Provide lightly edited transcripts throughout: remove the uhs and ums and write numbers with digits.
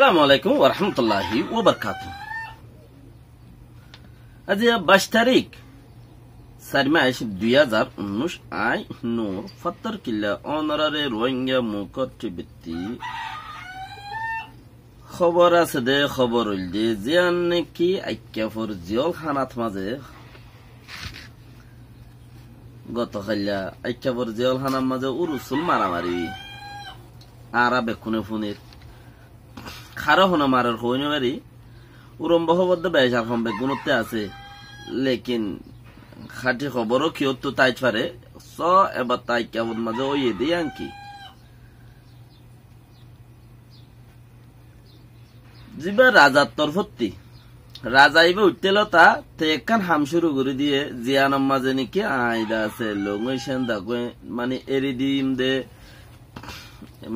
আসসালামু আলাইকুম ওয়া রাহমাতুল্লাহি ওয়া বারাকাতুহু। আজ 22 তারিখ 4 মাস 2019 আই নূর ফত্তর কিল্লা অনারে রোহিঙ্গা মুকট্টিবিতি খবর আছে দে খবর হইলদে জিয়ান নাকি আইক্যাফর জিয়ল খানাত মাঝে গতকাল্লা আইক্যাফর জিয়ল খানার মাঝে উরুসুল মারামারি আরা বেকুনে ফুনির খারো হন মারার হইনে বাড়ি উরম বহবদ্ধ বেসার সম্বেক গুণতে আছে লেকিন খাটি খবরও কিয় তো তাই পারে স এবার তাই কেমন মাঝে ওই দিয়ে আনকি যিবা রাজার তরফতি রাজা ইবে উঠতেল তা তে একখান হাম শুরু করে দিয়ে জিয়ানম মাঝে নাকি আইদা আছে লঙ্গই সেন্দা মানে এরি দিম দে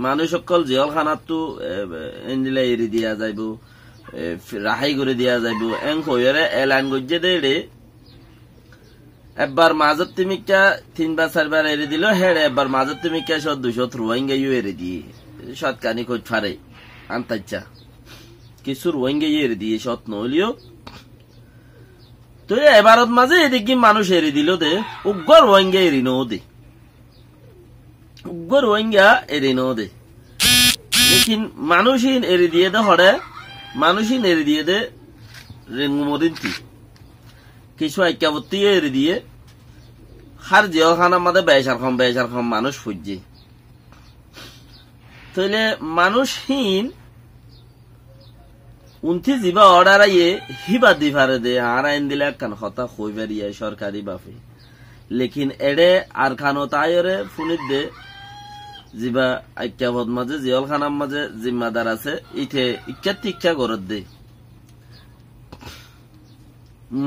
মানুষ সকল জিয়ল খানাতো এন্দিলা এরি দিয়া যাইব রাহাই করে দিয়া যাইব এং হইরে এলান গজ্জে দে একবার মাজত তিমিকা 3-4 এরি দিল হেড়ে একবার মাজত তিমিকা 200 রোহিঙ্গা এরি দিয়ে সৎকানি কই ফারে আনতাচ্চা কিছু রোহিঙ্গা এরি দিয়ে সৎ নলিও তো এবারত মাঝে এদিকে মানুষ এরি দিল দে উগ্র রোহিঙ্গা এরি নো দে উগ্র রোহিঙ্গা এরি নো দে লেকিন মানুষহীন এরি দিয়ে দে হরে মানুষহীন এরি দিয়ে দে রেঙ্গুমরিন্তি কিছু আইক্যাবত্তি এরি দিয়ে হার জিও খানার মাঝে বেসার কম মানুষ ফুজছে তাইলে মানুষহীন উনতি জিবা অর্ডার আইয়ে হিবা দি ফারে দে আর আইন দিলে একখান হতা হই বেরিয়ে সরকারি বাফে লেকিন এড়ে আর খানো তাইরে ফুনিত দে জিবা আইক্যাবত মাঝে জিয়ল খানার মাঝে জিম্মাদার আছে ইথে ইচ্ছা গরত দে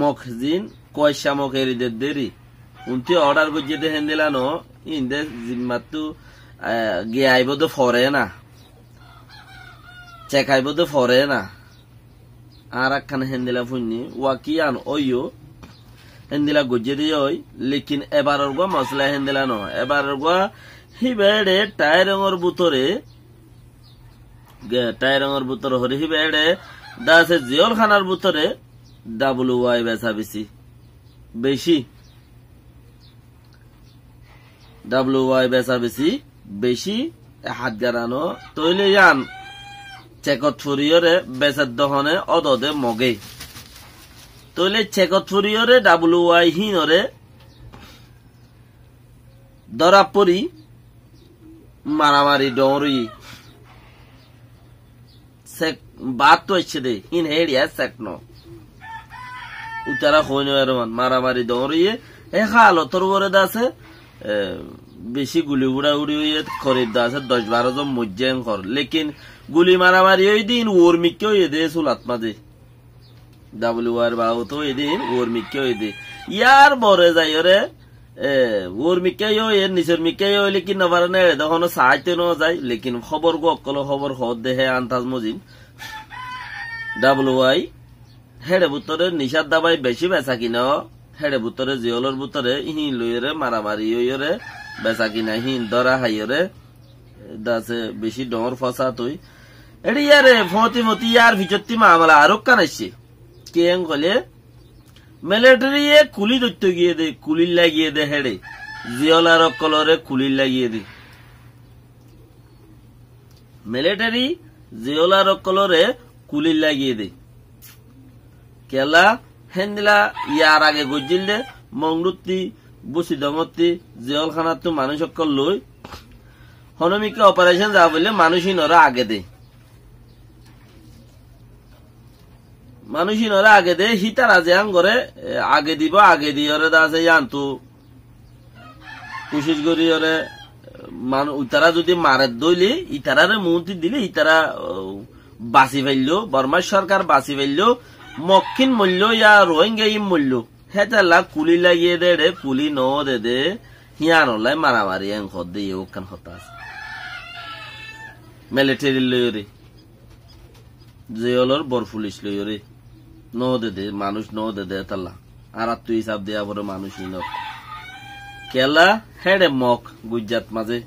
মখজিন কয়সা মখ এরি দে দেরি উনতি অর্ডার গজ্জে দে হেন্দিলানো ইন্দে জিম্মাতু গিয়ে আইব তো ফরে না চেক আইব তো ফরে না আর একখান হেন্দিলা ফুন্নি ওয়াকিয়ান ওইও হেন্দিলা গজ্জে দিয়ে ওই লেকিন এবারের গা মশলা হেন্দিলা ন এবারের গা হিবেড়ে টায়রঙর বুতরে হরে হিবেড়ে দাসে জিয়ল খানার বুতরে WY বেচা বেশি WY বেচা বেশি হাত গারানো তৈলে ইয়ান চেকত ফুরিয়রে বেচার দহনে অদদে মগে তৈলে চেকত ফুরিয়রে WY হিনরে ধরা পরি মারামারি ডরি সেক বাত তো ইচ্ছে দে হিন হেড়িয়া সেকন উতারা হইন মারামারি ডরিয়ে এ খালো তোর বরে দাসে বেশি গুলি উড়া উড়ি হইয়ে খরিদ দাসে 10-12 জন মজ্জেন কর লেকিন গুলি মারামারি ওই দিন ওর মিকে হইয়ে দে সুলাত মাঝে WR বাউ তো ওই দিন ওর মিকে হইয়ে দে ইয়ার বরে যাই রে ওর মিকে এর নিচের মিকে লেকিন নবার নে তখন সাহায্য ন যায় লেকিন খবর গো অকল খবর হদ দেহে আন্তাজ মজিন WY হেড়ে বুতরে নিশার দাবাই বেশি বেচা কিনা হেড়ে বুতরে জিয়লর বুতরে হিন লইরে মারামারি ওইরে বেচা কিনা হিন দরা হাইরে দাসে বেশি ডর ফসা তুই এডি ইয়ারে ফতি ইয়ার ভিচত্তি মামলা আরো কানাইছে কেন কলে মিলিটারি কুলি দৈত্য গিয়ে দে কুলির লাগিয়ে দে হেড়ে জিয়লার কলরে কুলির লাগিয়ে দে মিলিটারি জিয়লার কলরে কুলির লাগিয়ে দে কেলা হেন্দিলা ইয়ার আগে গজিল দে মংরুত্তি বুসি দমত্তি জিয়ল খানার তো মানুষ সকল লই হনমিকে অপারেশন যা বললে মানুষই নরা আগে দে মানুষই নরা আগে দে হিতারা যে করে আগে দিব আগে দিয়ে দাসে জানতো কোশিশ করি ওরে তারা যদি মারে দইলে ইতারারে মুহূর্তে দিলে ইতারা বাঁচি ফেললো বর্মার সরকার বাঁচি ফেললো মক্ষিন মূল্য ইয়া রোহিঙ্গা ইম মূল্য হেতালা কুলি লাগিয়ে দে রে কুলি ন দে দে হিয়ান হলাই মারামারি এং হদ দে ওখান হতাশ মিলিটারি লইরে জিয়লর বর পুলিশ লইরে ন দে মানুষ ন দে তাল্লা আর তুই হিসাব দেয়া পরে মানুষই ন কেলা হেড়ে মক গুজরাট মাঝে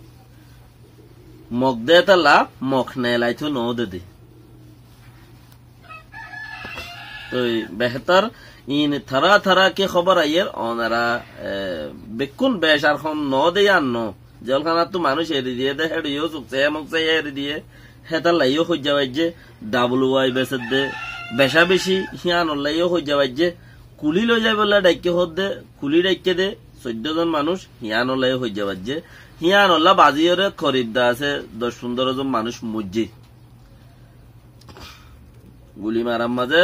মক দে তাল্লা মক নেলাইতো ন দে তো বেহতর ইন থারা থারা কে খবর আইয়ের ওনারা বেকুন বেশ আর খন ন দেয় আর ন জলখানা তো মানুষ এড়ি দিয়ে দে হেড়িও চুকছে এমন এড়ি দিয়ে হেতার লাইও হয়ে যাওয়ার যে WY বেসের দে বেশা বেশি হিয়ান লাইও হয়ে যাওয়ার যে কুলি লই যাই বলে ডাইকে হদ দে কুলি ডাইকে দে 14 জন মানুষ হিয়ান লাই হয়ে যাওয়ার যে হিয়ান বাজিওরে খরিদ্দা আছে 10-15 জন মানুষ মজ্জি গুলি মারার মাঝে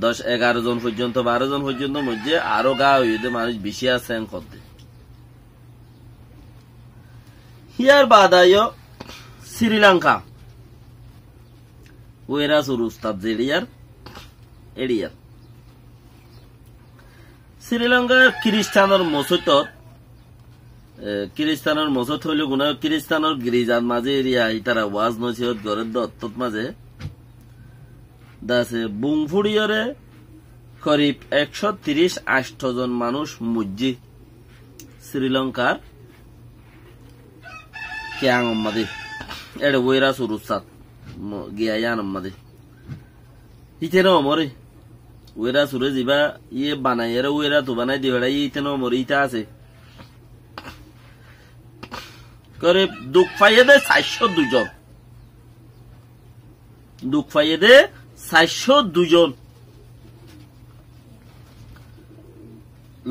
10-11 জন পর্যন্ত 12 জন পর্যন্ত মধ্যে আরো গা হইতে মানুষ বেশি আছে করতে হিয়ার বাদায় শ্রীলঙ্কা ওয়েরা সুর উস্তাদ জেরিয়ার এরিয়ার শ্রীলঙ্কার খ্রিস্টানের মসজিদ হইল গুণ খ্রিস্টানের গিরিজার মাঝে এরিয়া ইতারা ওয়াজ নসিহত গড়ের দত্তত মাঝে দাসে বুংফুড়িয়রে করিব 138 জন মানুষ মুজ্জি শ্রীলঙ্কার ক্যাং মাদে এড়ে ওয়েরা সুরুসাত গিয়ায়ান মাদে ইতেন মরে ওয়েরা সুরে যাবা ইয়ে বানাই এর ওয়েরা তো বানাই দিবেড়া ইতেন মরে ইটা আছে করে দুঃখ পাইয়ে দে 402 জন দুঃখ পাইয়ে দে 402 জন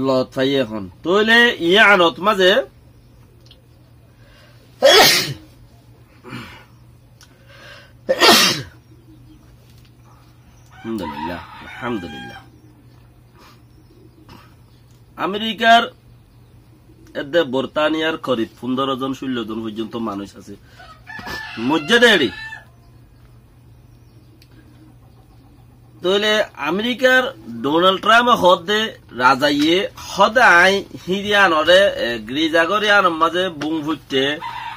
লত পাইয়ে এখন তইলে ইয়ে আনত মাঝে আলহামদুলিল্লাহ আমেরিকার এতে বর্তানিয়ার করিব 15 জন 16 জন পর্যন্ত মানুষ আছে মসজিদে এড়ি তাহলে আমেরিকার ডোনাল্ড ট্রাম্প হদে রাজাইয়ে হদে আই হিরিয়ানরে গ্রিজাগরিয়ান মাঝে বুং ফুটতে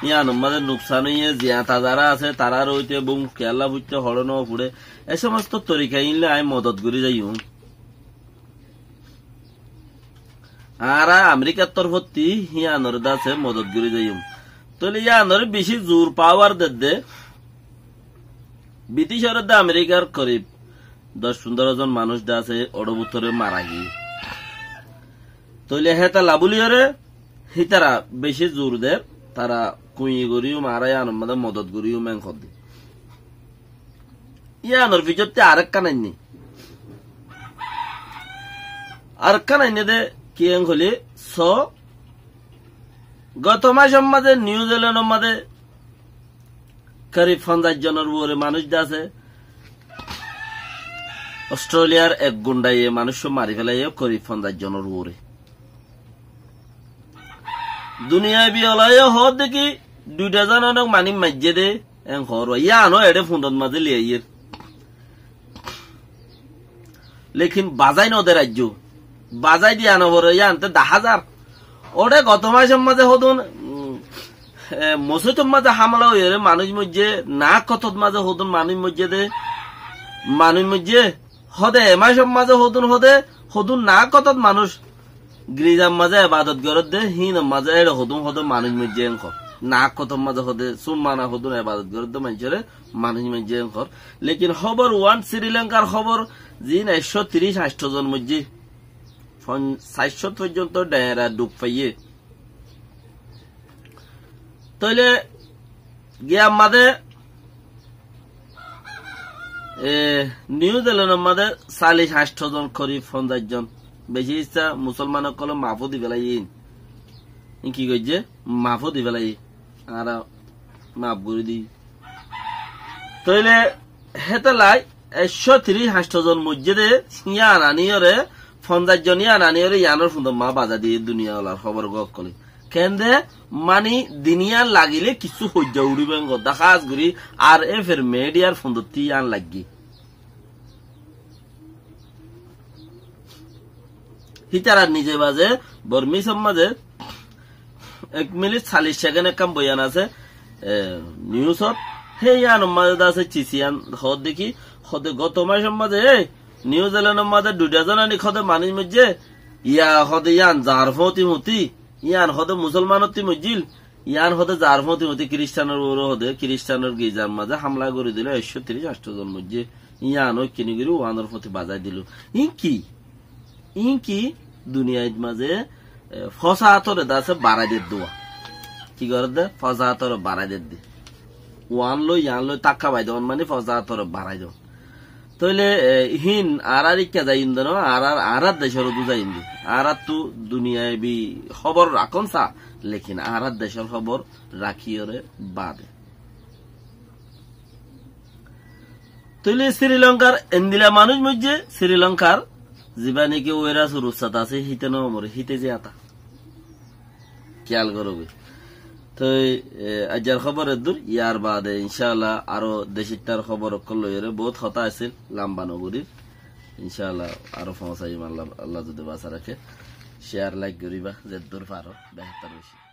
ইয়ান মাঝে নুকসান হইয়ে জিয়া তাজারা আছে তারা রইতে বুং কেলা ফুটতে হড়ন ফুড়ে এই সমস্ত তরিকা ইনলে আই মদত করি যাই আর আমেরিকার তরফতি হিয়ানর দাসে মদত করি যাই তাহলে ইয়ানর বেশি জোর পাওয়ার দে ব্রিটিশের দে আমেরিকার করিব 10-15 জন মানুষ আছে অডবুতরে মারা গিয়ে তৈলে হেতা লাবুলিয়রে হিতারা বেশি জোর দে তারা কুই গরিও মারাই আনন্দ মদত গরিও মেং খদ ইয়ানোর ভিতরতে আরেকটা নাইনি দে কি হলে গত মাসের মাঝে নিউজিল্যান্ডের মাঝে করিব 50 জনের উপরে মানুষ আছে অস্ট্রেলিয়ার এক গুন্ডাইয়ে মানুষ মারি ফেলাইয়ে করিব 50 জনের উপরে দুনিয়ায় বিয়লায় হদ দেখি 2টা জন অনেক মানি মাইজে দে এন ঘর ইয়ানো এডে ফুন্দত মাঝে লিয়ে লেকিন বাজাই নদে রাজ্য বাজাই দিয়ে আনো বড় ইয়ানতে 10,000 ওরে গত মাসের মাঝে হদুন মসজিদের মাঝে হামলা হয়ে মানুষ মধ্যে না কত মাঝে হদুন মানুষ মধ্যে হদে মাসের মাঝে হদুন না কত মানুষ গিরিজার মাঝে আবাদত গরত দে হিন মাঝে এড়ে হদুন মানুষ মধ্যে না কত মাঝে হদে সুম্মানা হদুন আবাদত গরত দে মানুষের মানুষ মধ্যে লেকিন খবর শ্রীলঙ্কার খবর জিন 130-8 জন মধ্যে 400 পর্যন্ত ডেরা ডুব পাইয়ে তাইলে গিয়া মাঝে নিউজিল্যান্ডের মাঝে 40-8 জন করিব 50 জন বেশি ইচ্ছা মুসলমান সকল মাফও দি পেলাই কি কইছে মাফও দি পেলাই আর মাফ করে দি তাইলে হেতলাই 130-8 জন মসজিদে ইয়া নানিয়রে 50 জন ইয়া নানিয়রে ইয়ানোর ফুন্দ মা বাজা দিয়ে দুনিয়া ওলার খবর গক কলি কেন্দে মানি দুনিয়া লাগিলে কিছু হজ্জা উড়িবেন দেখাস ঘুরি আর এফের মিডিয়ার ফুন্দতি আন লাগি হিতারা নিজে বাজে বর্মি সমাজে 1 মিনিট 40 সেকেন্ড কাম বয়ান আছে নিউজত হে ইয়ান মাঝে আছে চিসিয়ান হদ দেখি হদে গত মাসের মাঝে নিউজিল্যান্ডের মাঝে 2টা জন আনি খদে মানুষ মধ্যে ইয়া হদে ইয়ান জারফতি মতি ইয়ান হদে মুসলমানতি মজিল ইয়ান হদে জারফতি মতি খ্রিস্টানের ওর হদে খ্রিস্টানের গির্জার মাঝে হামলা করে দিল 130-8 জন মধ্যে ইয়ানো কিনিগিরি ওয়ানোর প্রতি বাজাই দিল ইনকি দুনিয়ায় মাঝে ফসাতরে দাসে বাড়াই দিয়ে দোয়া কি করে দে ফসাতরে বাড়াই দিয়ে ওয়ান লো ইয়ান লো টাকা বাই দেওয়ান মানে ফসাতরে বাড়াই দেওয়া তাহলে হিন আর ইকা যাই ইন্দ আর দেশের বুঝাই ইন্দি আর তো দুনিয়ায় বি খবর রাখন সা লেকিন আর দেশের খবর রাখিওরে বাদে তাহলে শ্রীলঙ্কার এন্দিলা মানুষ মধ্যে শ্রীলঙ্কার জীবানীকে ওয়েরা সুরুসাত আছে হিতে নমরে হিতে যে আতা খেয়াল করবে তো আজের খবরের দূর ইয়ার বাদে ইনশাআল্লাহ আরো দেশিটার খবর লইরে বহুত হতা আছে লাম্বা নগরীর ইনশাআল্লাহ আরো পৌঁছাই আল্লাহ যদি বাঁচা রাখে শেয়ার লাইক করিবা যে দূর পারো বেহতর বেশি